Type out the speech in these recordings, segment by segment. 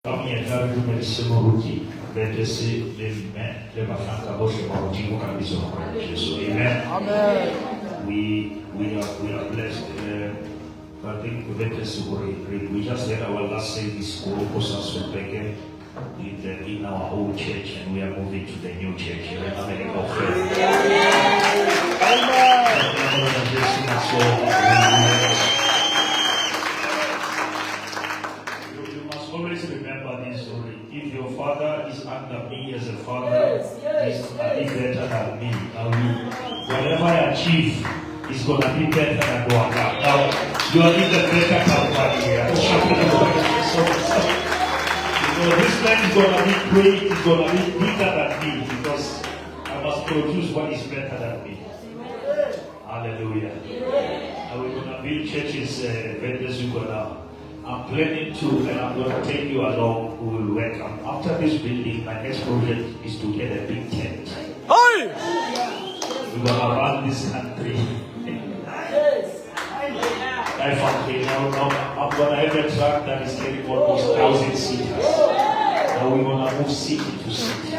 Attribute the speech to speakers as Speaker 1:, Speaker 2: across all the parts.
Speaker 1: Parmi les gens qui me disent Moruti, les mains, les bafans, les Moruti, vous avez besoin de Jésus. Amen. We are blessed. I think we just had our last service in our old church, and we are moving to the new church. You must always remember this story. If your father is under me as a father, he's better than me. Whatever I achieve is going to be better than what I have. Now, you are in the better company here. This man is going to be great, it's going to be bigger than me, because I must produce what is better than me. Hallelujah. And we're going to build churches, vendors, I'm planning to, and I'm going to take you along. We will welcome. After this building, my next project is to get a big tent. We're going to run this country. I'm going to have a truck that is carrying almost 1,000 seaters. Now we're going to move city to city.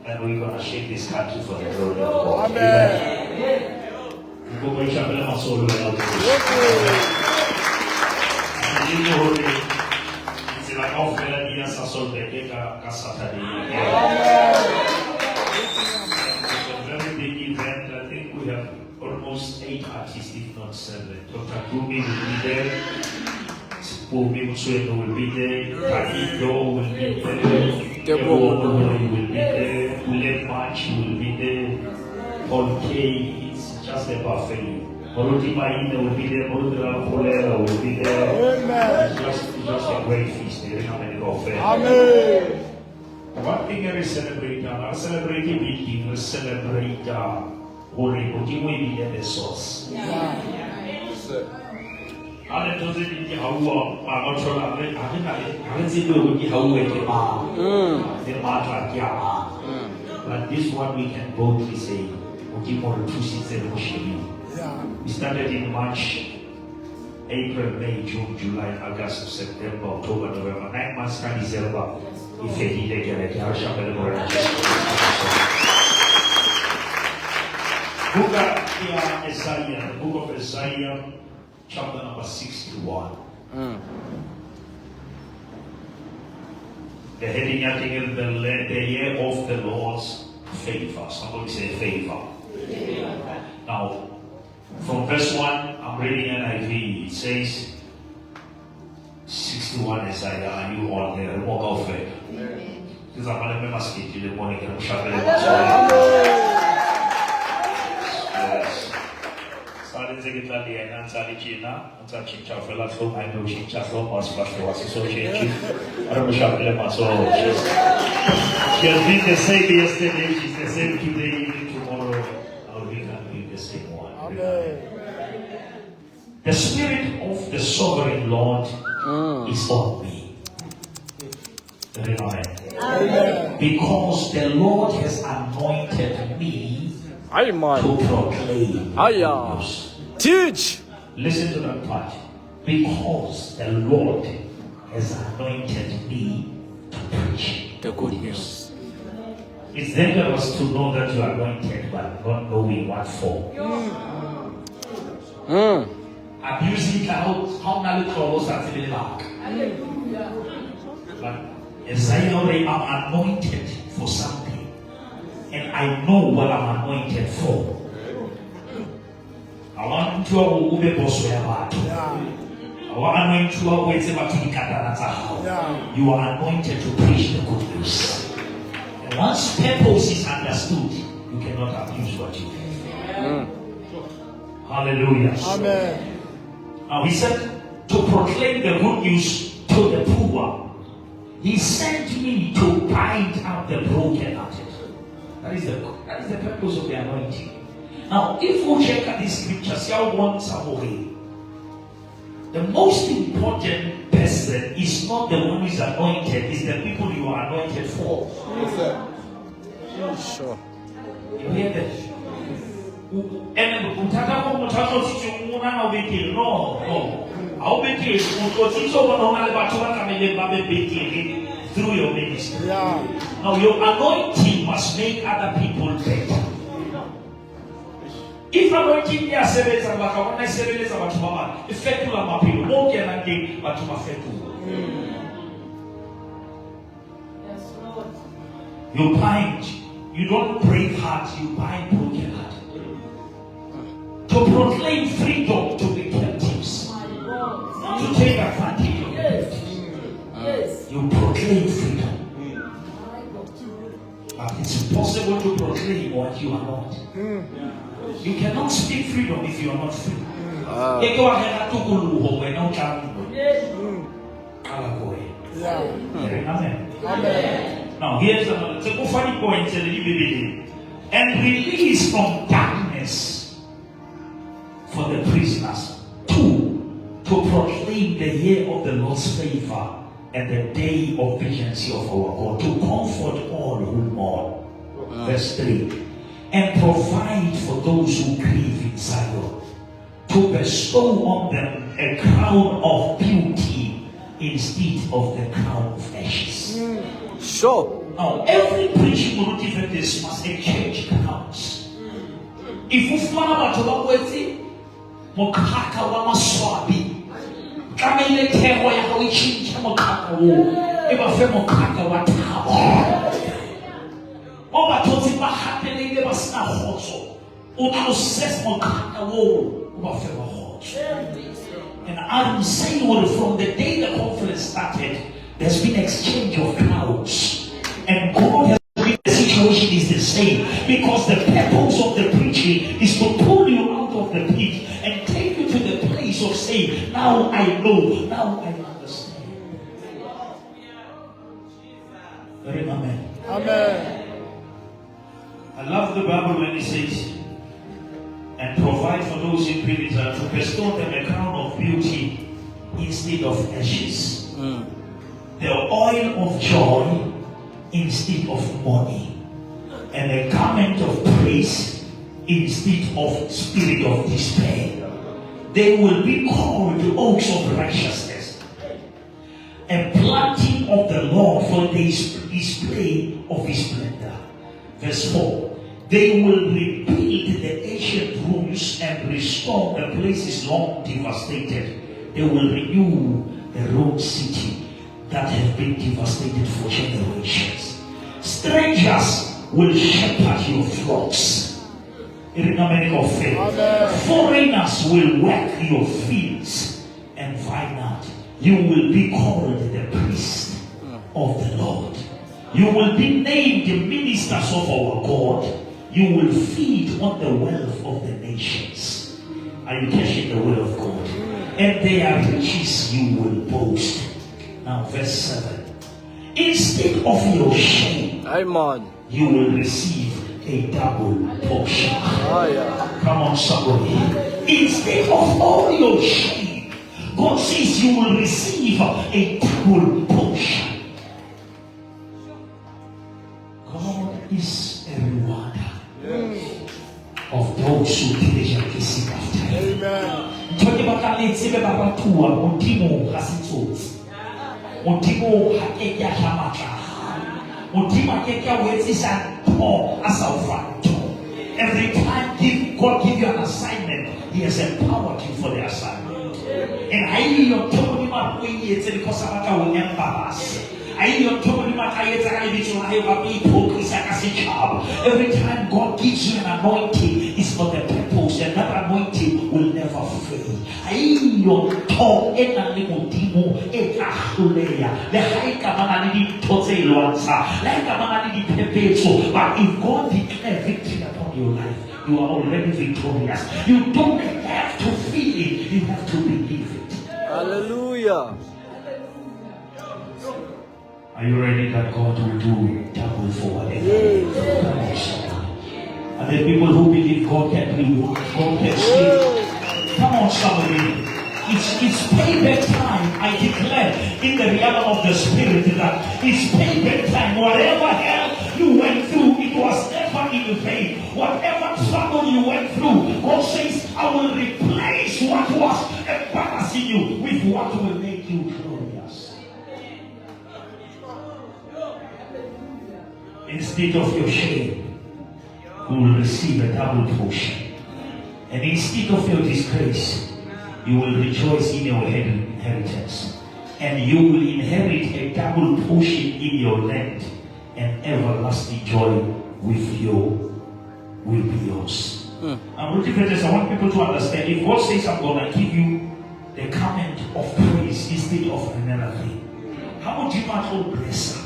Speaker 1: And we're going to shake this country for the glory of God. Amen. It's a very big event. I think we have almost 8 artists, if not 7. Dr. Gumi will be there. Pumi Mutsueno will be there. Kaido will be there. Debo will be there. Ule March will be there. Paul K. It's just a buffet. Moruti Maina will be there. Moruti Polera will be there. Amen. It's just a great feast. Amen. One thing we celebrate, we celebrate meeting, we celebrate Holy Body and the source. But this one we can boldly say, we started in March, April, May, June, July, August, September, October, November, 9 months can December. If he did get a book of Isaiah, the book of Isaiah, chapter number 61. The heading, I think, is the year of the Lord's favor. Somebody say favor. Now, from verse 1, I'm reading NIV. It says, 61 Isaiah, and you all there, walk off it. Because I'm going to remember speaking to the morning and shut the yes. Starting to get the answer to China, and such a child for last home, I know she just almost was so changing. I don't shut the muscle. She has been the same yesterday, she's the same today, even tomorrow. I'll be the same one. The Spirit of the Sovereign Lord is on me. Amen. Because the Lord has anointed me to proclaim good news. Teach. Listen to that part. Because the Lord has anointed me to preach the good news. It's dangerous to know that you are anointed but not knowing what for. Abusing how many troubles are feeling like. But as I know I'm anointed for something, and I know what I'm anointed for. I want to ube boss about. I want to you are anointed to preach the good news. And once purpose is understood, you cannot abuse what you have. Hallelujah. Amen. Now he said to proclaim the good news to the poor. He sent me to bind up the brokenhearted. That is the purpose of the anointing. Now, if we check at these scriptures, you want somebody. The most important person is not the one who is anointed, it's the people you are anointed for. Yes, sir. Sure. You hear that? And uthatha komuthatha uthi umuna na ubekile. No. Awubekile uthi uzobona le batho ba tlamele ba be bekile through your ministry.
Speaker 2: Yeah.
Speaker 1: Now your anointing must make other people better. If anointing iyasebenza bakabona isebenza batho baba ifetula maphilo bonke nande batho bafetula.
Speaker 3: Yes, Lord.
Speaker 1: You bind, you don't break hearts, you bind broken heart. To proclaim freedom to the captives,
Speaker 3: My Lord.
Speaker 1: not to take advantage of
Speaker 3: Yes.
Speaker 1: it.
Speaker 3: Yes.
Speaker 1: You proclaim freedom.
Speaker 3: My God.
Speaker 1: But it's impossible to proclaim what you are not. You cannot speak freedom if you are not free.
Speaker 3: Yes.
Speaker 2: Yeah.
Speaker 1: Amen.
Speaker 2: Amen.
Speaker 1: Now here's another funny point in the Bible. And release from darkness for the prisoners. 2, to proclaim the year of the Lord's favor and the day of vengeance of our God, to comfort all who mourn. Verse 3. And provide for those who grieve in Zion, to bestow on them a crown of beauty instead of the crown of ashes.
Speaker 2: Sure.
Speaker 1: Now, every preaching motive this must exchange crowns. If you find out about it, Mokaka wa maswabi. Kama ile teho ya hawichinja mokaka wo. Eba fe mokaka wa tabo. Oba toti ba hapele ile basina hoso. Uno ses mokaka wo. Oba fe wa hoso. And I'm saying from the day the conference started, there's been exchange of crowds. And God has made the situation is the same. Because the purpose of the preaching is to pull you out of the pit and take you to the place of saying, now I know, now I understand. Amen.
Speaker 2: Amen.
Speaker 1: I love the Bible when it says, and provide for those in prison to bestow them a crown of beauty instead of ashes. The oil of joy instead of mourning, and a garment of praise instead of spirit of despair. They will be called the oaks of righteousness, a planting of the Lord for the display of his splendor. Verse 4. They will rebuild the ancient ruins and restore the places long devastated. They will renew the ruined city that have been devastated for generations. Strangers will shepherd your flocks. Foreigners will work your fields and vineyard. You will be called the priest of the Lord. You will be named the ministers of our God. You will feed on the wealth of the nations. Are you catching the word of God? And their riches you will boast. Now verse 7. Instead of your shame, you will receive a double portion. Come on, somebody. Instead of all your shame, God says you will receive a double portion. God is a rewarder of those who diligently seek after him. Every time God give you an assignment, he has empowered you for the assignment. And I hear told him about because will embarrass. Every time God gives you an anointing, it's for the purpose, and that anointing will never fail. But if God declares victory upon your life, you are already victorious. You don't have to feel it, you have to believe it.
Speaker 2: Hallelujah.
Speaker 1: Are you ready that God will do double for whatever? Are there people who believe God can do, God can save? Come on, somebody. It's payback time. I declare in the realm of the spirit that it's payback time. Whatever hell you went through, it was never never in vain. Whatever trouble you went through, God says, I will replace what was embarrassing you with what will make you glorious. Instead of your shame, you will receive a double portion. And instead of your disgrace, you will rejoice in your inheritance. And you will inherit a double portion in your land, and everlasting joy with you will be yours. I'm looking for this. I want people to understand. If God says, I'm going to give you the garment of praise instead of another thing, how would you not all bless her?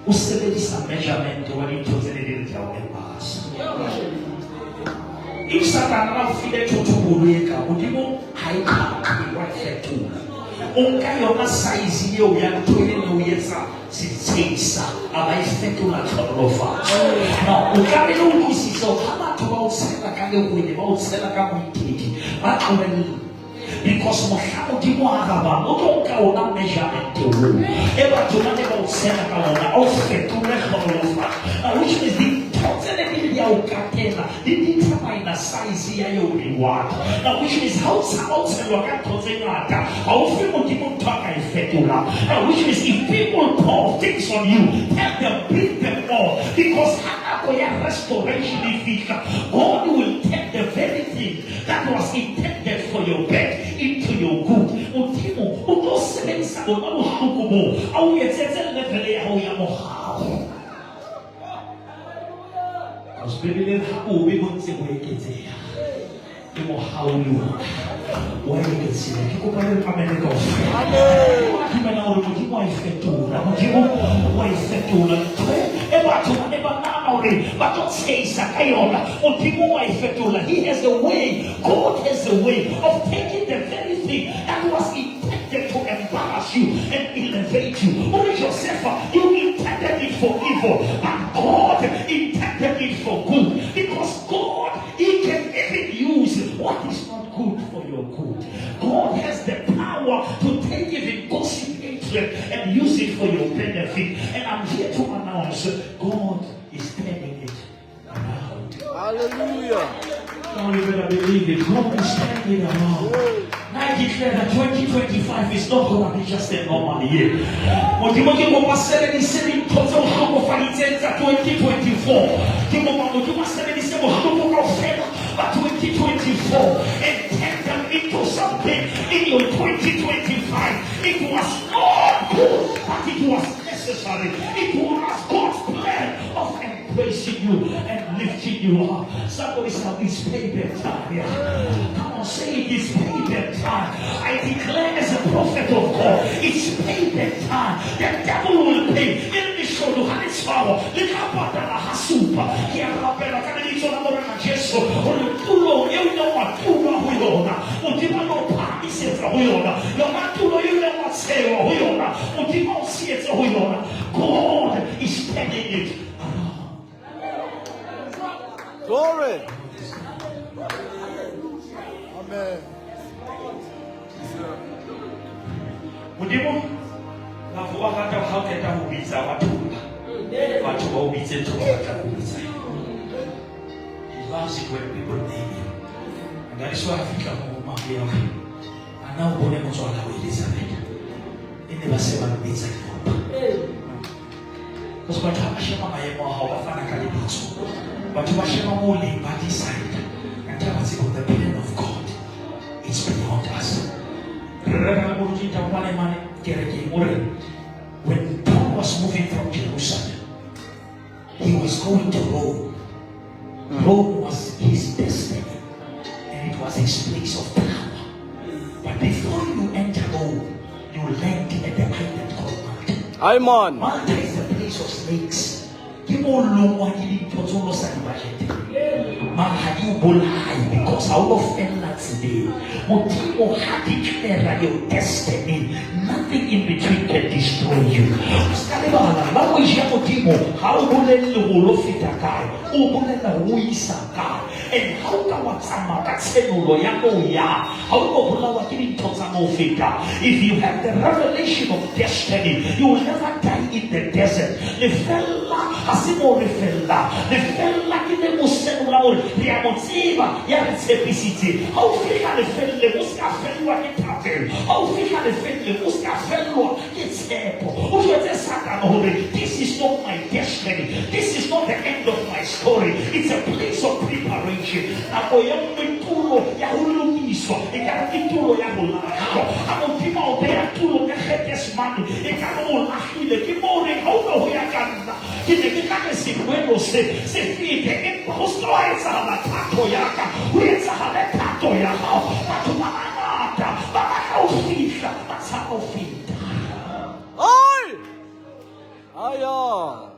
Speaker 1: Who said it is a measurement when it was anything to tell us? If Satan now feed to Bureka, would you know high count what he do? Onka your size you are doing no yes, since I expect to not over. Now, Ukari no lose so how much about Sela can you win about Sela can we but when because Mohamo Dimo Araba, no don't go on measurement to ever to not about Sela can also to record which is the the determine size you reward. Now, which means how you are causing how people talk which means if people pour things on you, help them bring them more. Because restoration is God will take the very thing that was intended for your bed into your good. Because baby, how we want to wake it here. You know how you want. Why you can see that? You go by the America. You may know what you want to do. Why is that to but don't say He has a way. God has a way of taking the very thing that was intended to embarrass you and elevate you. Only yourself, you intended it for evil, but God intended it for good. Because God, He can even use what is not good for your good. God has the power to take even gossip interest and use it for your benefit. And I'm here to announce God is turning it around.
Speaker 2: Hallelujah.
Speaker 1: Now you better believe it. God is turning it around. Now I declare that 2025 is not going to be just a normal year. But you must say the same total of 2024. But 2024 and turn them into something in your 2025. It was not good, but it was necessary. It was God's plan of embracing you and lifting you up. Somebody said it's payback time. Come on, say it is payback time. I declare as a prophet of God, it's payback time. The devil will pay. In the show, you have its power. Look how bad that hasupa. Here, Rabbi, can I need to know what Jesus? You know what? You know who you are. What you know, part is it for who you are. You're not to know you know what say or who you are. What you know, see it who you are. God is turning it around.
Speaker 2: Glory. Amen.
Speaker 1: Mudimu na kuwakata haketa hubiza watu waubize tu watakubiza. He loves it when people name him. And that is why Africa mwambia anaobone mtu ala Elizabeth. Ine basema mbiza kifupa. Kwa sababu tabashema mayemo hawafana kalibitu. But tabashema muli body side. And tabashema the plan of God. It's beyond us. When Paul was moving from Jerusalem, he was going to Rome. Rome was his destiny, and it was his place of power. But before you enter Rome, you land at the island called Malta.
Speaker 2: Amen.
Speaker 1: Malta is the place of snakes. Because out of endless day, Motimo had declared your destiny. Nothing in between can destroy you. How and how ka wa tsama ka tshenulo ya moya ha o go bolawa ke dintho tsa mo feta. If you have the revelation of destiny, you will never die in the desert. Le fella asimo le fella ke le mo senula o re a mo tseba ya re tshepisitse ha o fika le felle mo ska fellwa ke thapelo ha o fika le felle mo ska fellwa ke tshepo o jwetse Satan hore this is not my destiny, this is not the end of my story, it's a place of preparation. Ako ya mtulo ya hulumiswa eka mtulo ya hulaka ako tima o ya tulo ya hetes manu eka mo lahile kimore ho ya kanna kine kikake sikwendo se fike imposto aisa la tato yaka uyenza hale tato yaka watu mamata baba ufisha basa ufita.
Speaker 2: Oi! Aya!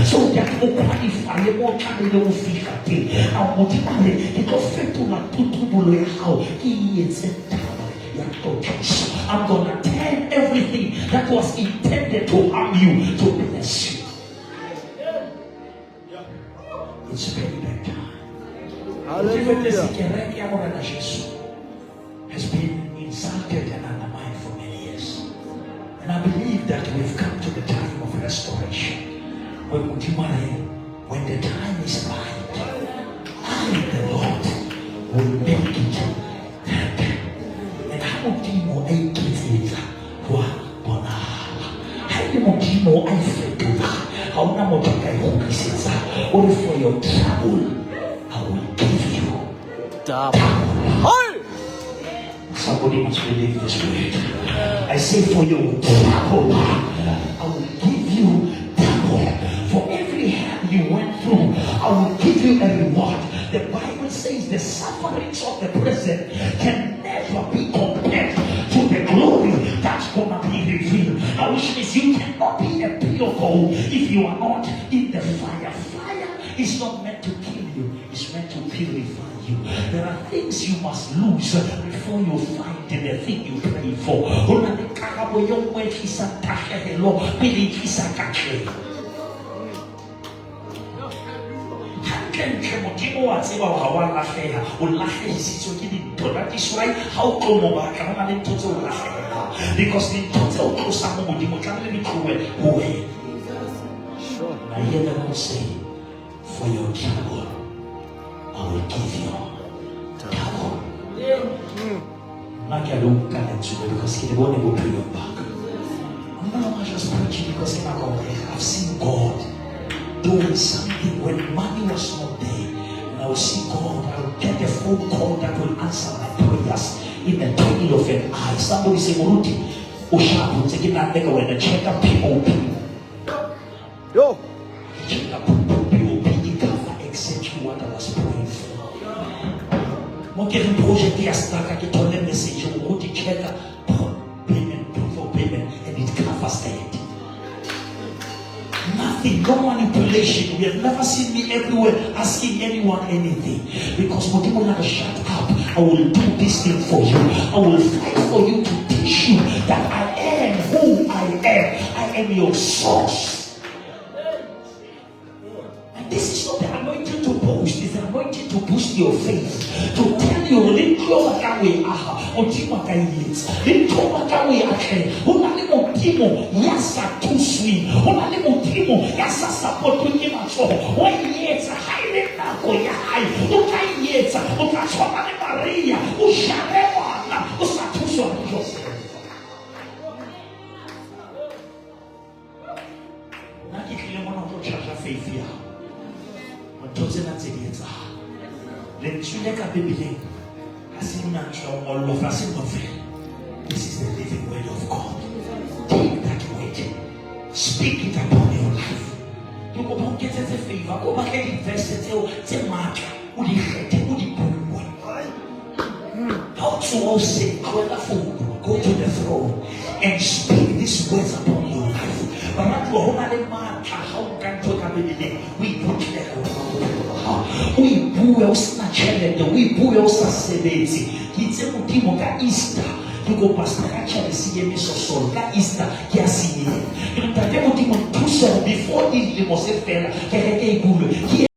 Speaker 1: So that you qualify more time than fish at it. And motivate it to fit to my tutubulo how he is I'm gonna turn everything that was intended to harm you to bless you. It's very bad time.
Speaker 2: Hallelujah.
Speaker 1: Has been insulted and undermined for many years. And I believe that we've come to the time of restoration. When the time is right, I, the Lord, will make it happen. And how do you know I give it? How do you know I feel it? How do only for your trouble, I will give you double. Somebody must believe this word. I say for your trouble, I will give you double. For every hell you went through, I will give you a reward. The Bible says the sufferings of the present can never be compared to the glory that's gonna be revealed. Which means you cannot be a pure gold if you are not in the fire. Fire is not meant to kill you, it's meant to purify you. There are things you must lose before you find the thing you pray for. Because the total Samu I hear the Lord say, for your trouble, I will give you double. Like I don't come into it because he won't go pay your back. I'm not just preaching because I've seen God doing something when money was not there. And I will see God, I will get a phone call that will answer my prayers in the twinkling of an eye. Somebody say, Muruti, Ushabu, taking that nigga when the check up POP.
Speaker 2: Yo!
Speaker 1: Check up POP, it cover exactly what I was praying for. Mon giving project yes, like I get on the message, you go to check up payment, proof of payment, and it covers that. Nothing, no manipulation. We have never seen me everywhere asking anyone anything. Because Modibo never shut up. I will do this thing for you. I will fight for you to teach you that I am who I am. I am your source. And this is not the anointing to boast. It's the anointing to boost your faith. To tell you, yasa too sweet. Yasa support to him at all. When yet a high level, yet Maria, who shall never, who Satuso Joseph. Not if you want to church of faith here. But doesn't that say it's a let you make a baby. I see natural all of us in the
Speaker 4: Speak it upon your life. You go back get a favor. Go back and invest it. Tell Mark, who the head, who the poor. How to all say, go to the throne and speak these words upon your life. But not to hold on, how can you come in? We put them. We boo else naturally. We boo else as celebrity. It's a Timoka Easter. You go past the actually see a miss of soul. That Easter, yes, he is. You know, the devil demon before this, you must say, fella,